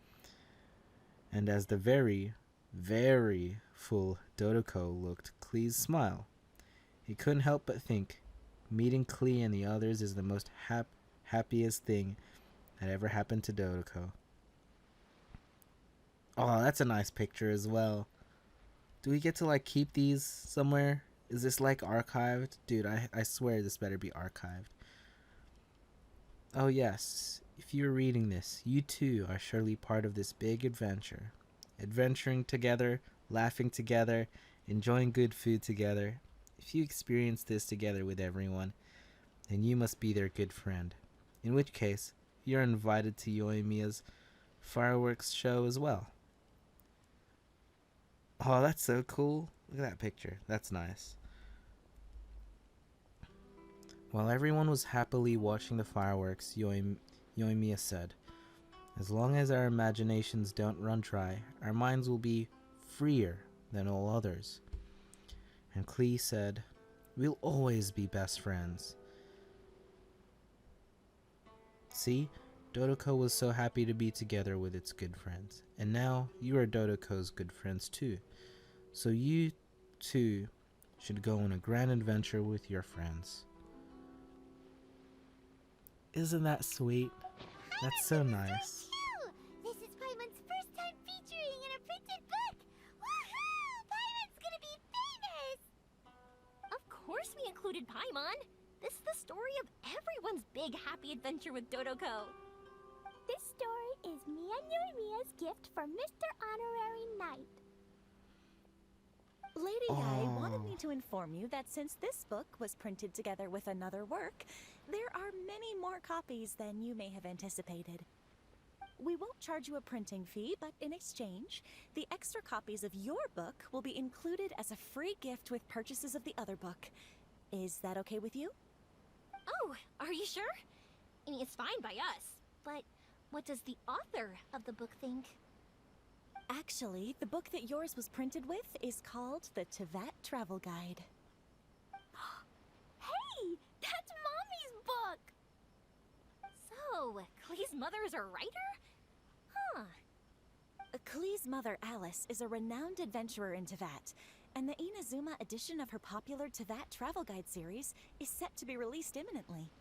And as the very, very full Dodoko looked Klee's smile, he couldn't help but think, meeting Klee and the others is the most happiest thing that ever happened to Dodoko. Oh, that's a nice picture as well. Do we get to like keep these somewhere? Is this like archived? Dude, I swear this better be archived. Oh yes, if you're reading this, you too are surely part of this big adventure. Adventuring together, laughing together, enjoying good food together. If you experience this together with everyone, then you must be their good friend. In which case, you're invited to Yoimiya's fireworks show as well. Oh, that's so cool. Look at that picture. That's nice. While everyone was happily watching the fireworks, Yoimiya said, "As long as our imaginations don't run dry, our minds will be freer than all others." And Klee said, "We'll always be best friends." See, Dodoko was so happy to be together with its good friends, and now you are Dodoko's good friends too. So you too should go on a grand adventure with your friends. Isn't that sweet? That's so nice. This is Paimon's first time featuring in a printed book! Woohoo! Paimon's gonna be famous! Of course we included Paimon! This is the story of everyone's big happy adventure with Dodoko. This story is me and Yoimiya's gift for Mr. Honorary Knight. Lady Ai wanted me to inform you that since this book was printed together with another work, there are many more copies than you may have anticipated. We won't charge you a printing fee, but in exchange, the extra copies of your book will be included as a free gift with purchases of the other book. Is that okay with you? Oh, are you sure? I mean, it's fine by us. But what does the author of the book think? Actually, the book that yours was printed with is called the Teyvat Travel Guide. Hey, that's Mommy's book! So, Klee's mother is a writer? Huh. Klee's mother, Alice, is a renowned adventurer in Teyvat, and the Inazuma edition of her popular Teyvat Travel Guide series is set to be released imminently.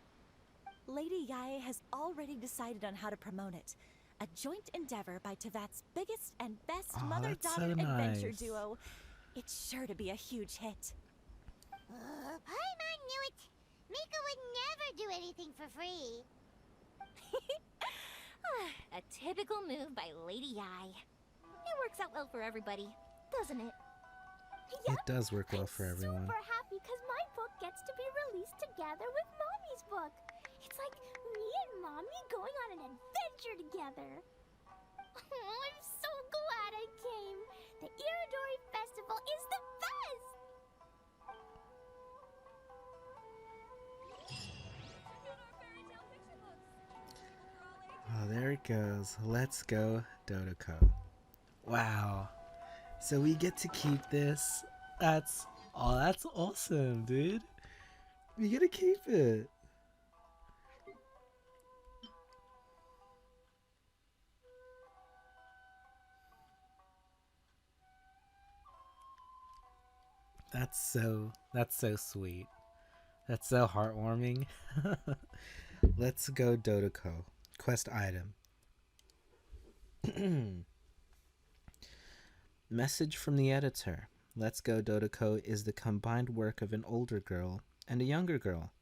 Lady Yae has already decided on how to promote it. A joint endeavor by Teyvat's biggest and best mother-daughter adventure duo. It's sure to be a huge hit. Paimon knew it! Mika would never do anything for free. A typical move by Lady Yae. It works out well for everybody, doesn't it? It does work well for everyone. Super happy because my book gets to be released together with Mommy's book. It's like me and Mommy going on an adventure together. Oh, I'm so glad I came. The Iridori Festival is the best! Oh, there it goes. Let's go, Dodoko. Wow. So we get to keep this. That's awesome, dude. We get to keep it. That's so sweet. That's so heartwarming. Let's go, Dodoko. Quest item. Message from the editor. Let's Go Dodoko is the combined work of an older girl and a younger girl.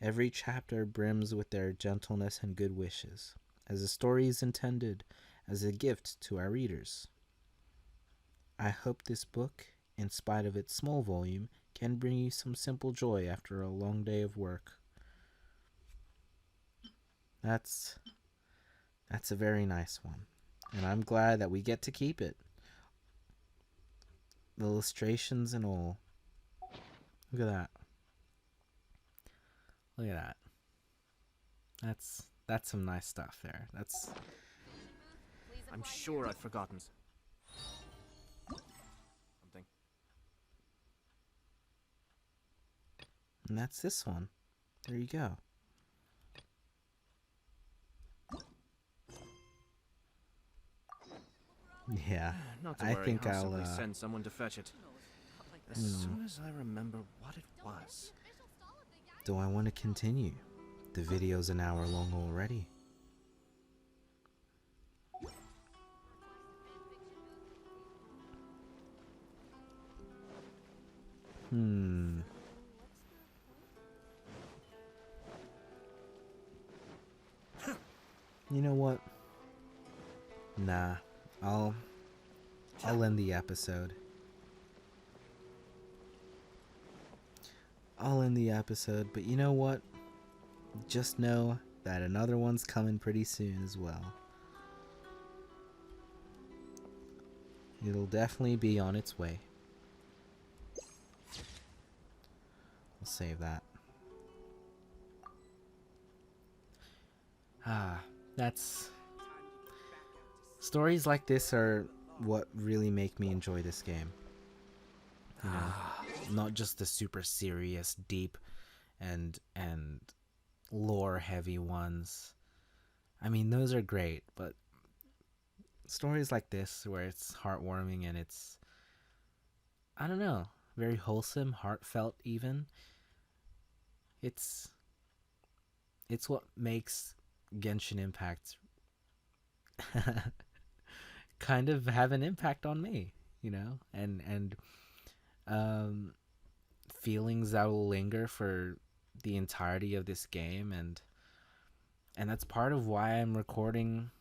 Every chapter brims with their gentleness and good wishes, as the story is intended as a gift to our readers. I hope this book, in spite of its small volume, can bring you some simple joy after a long day of work. That's a very nice one, and I'm glad that we get to keep it. The illustrations and all. Look at that. Look at that. That's some nice stuff there. I'm sure I've forgotten something. And that's this one. There you go. Yeah, Not to I worry, think I'll I'll simply send someone to fetch it. As soon as I remember what it was. Do I want to continue? The video's an hour long already. You know what? Nah, I'll end the episode. I'll end the episode, but you know what? Just know that another one's coming pretty soon as well. It'll definitely be on its way. I'll save that. That's... Stories like this are what really make me enjoy this game. You know, not just the super serious, deep, and lore-heavy ones. I mean, those are great, but stories like this, where it's heartwarming and it's, I don't know, very wholesome, heartfelt even. It's what makes Genshin Impact kind of have an impact on me, you know, and feelings that will linger for the entirety of this game, and that's part of why I'm recording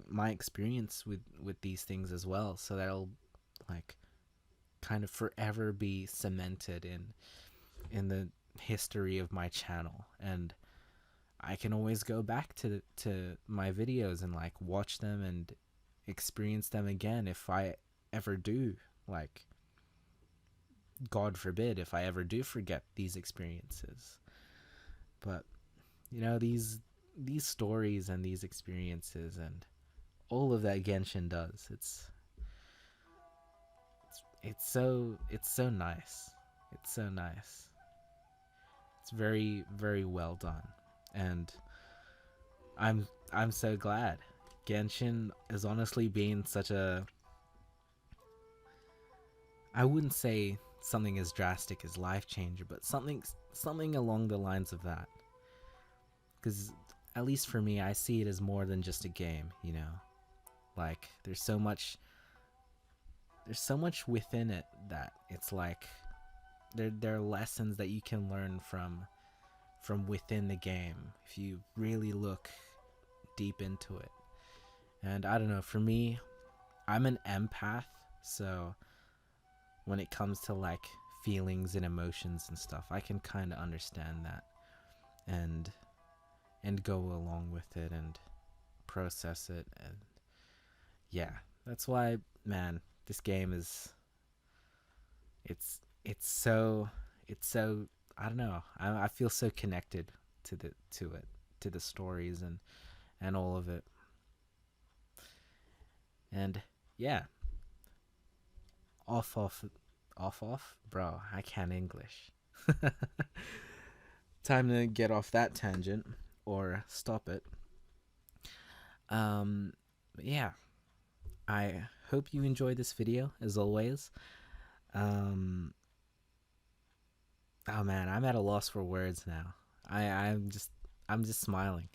my experience with these things as well, so that it'll like kind of forever be cemented in history of my channel, and I can always go back to my videos and like watch them and experience them again if I ever do, like, God forbid, if I ever do forget these experiences. But you know, these stories and these experiences and all of that Genshin does, it's so nice. It's so nice. It's very, very well done, and I'm so glad. Genshin has honestly been such a, I wouldn't say something as drastic as life changer, but something along the lines of that. Because at least for me, I see it as more than just a game, you know. Like there's so much within it that it's like there are lessons that you can learn from within the game if you really look deep into it. And I don't know, for me, I'm an empath, so when it comes to like feelings and emotions and stuff, I can kind of understand that and go along with it and process it. And yeah, that's why, man, this game is, it's so I don't know, I feel so connected to the stories and all of it. And yeah, off, bro, I can't English. Time to get off that tangent or stop it. Yeah, I hope you enjoyed this video as always. Oh man, I'm at a loss for words now. I'm just smiling.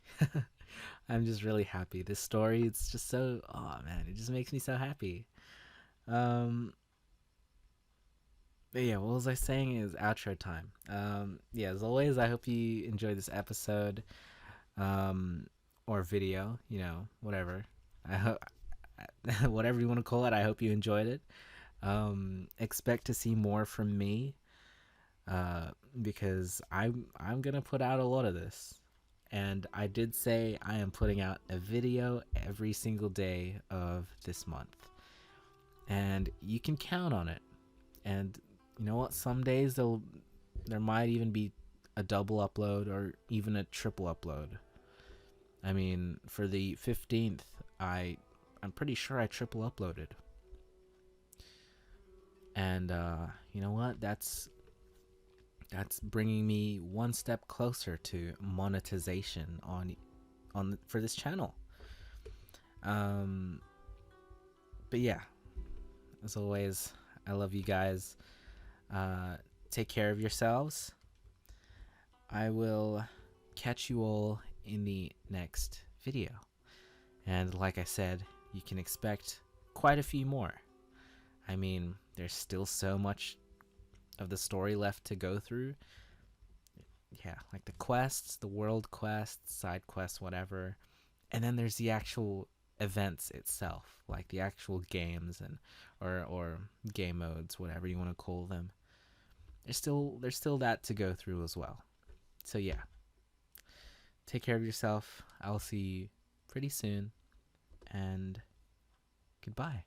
I'm just really happy. This story, it's just so, oh man, it just makes me so happy. But yeah, what was I saying? Is outro time. Yeah, as always, I hope you enjoyed this episode, or video, you know, whatever. I hope, whatever you want to call it, I hope you enjoyed it. Expect to see more from me, because I'm gonna put out a lot of this. And I did say I am putting out a video every single day of this month. And you can count on it. And you know what? Some days there might even be a double upload or even a triple upload. I mean, for the 15th, I'm pretty sure I triple uploaded. And you know what? That's bringing me one step closer to monetization for this channel. But yeah, as always, I love you guys. Take care of yourselves. I will catch you all in the next video. And like I said, you can expect quite a few more. I mean, there's still so much of the story left to go through. Yeah, like the quests, the world quests, side quests, whatever. And then there's the actual events itself, like the actual games and or game modes, whatever you want to call them. There's still that to go through as well. So yeah, take care of yourself. I'll see you pretty soon, and goodbye.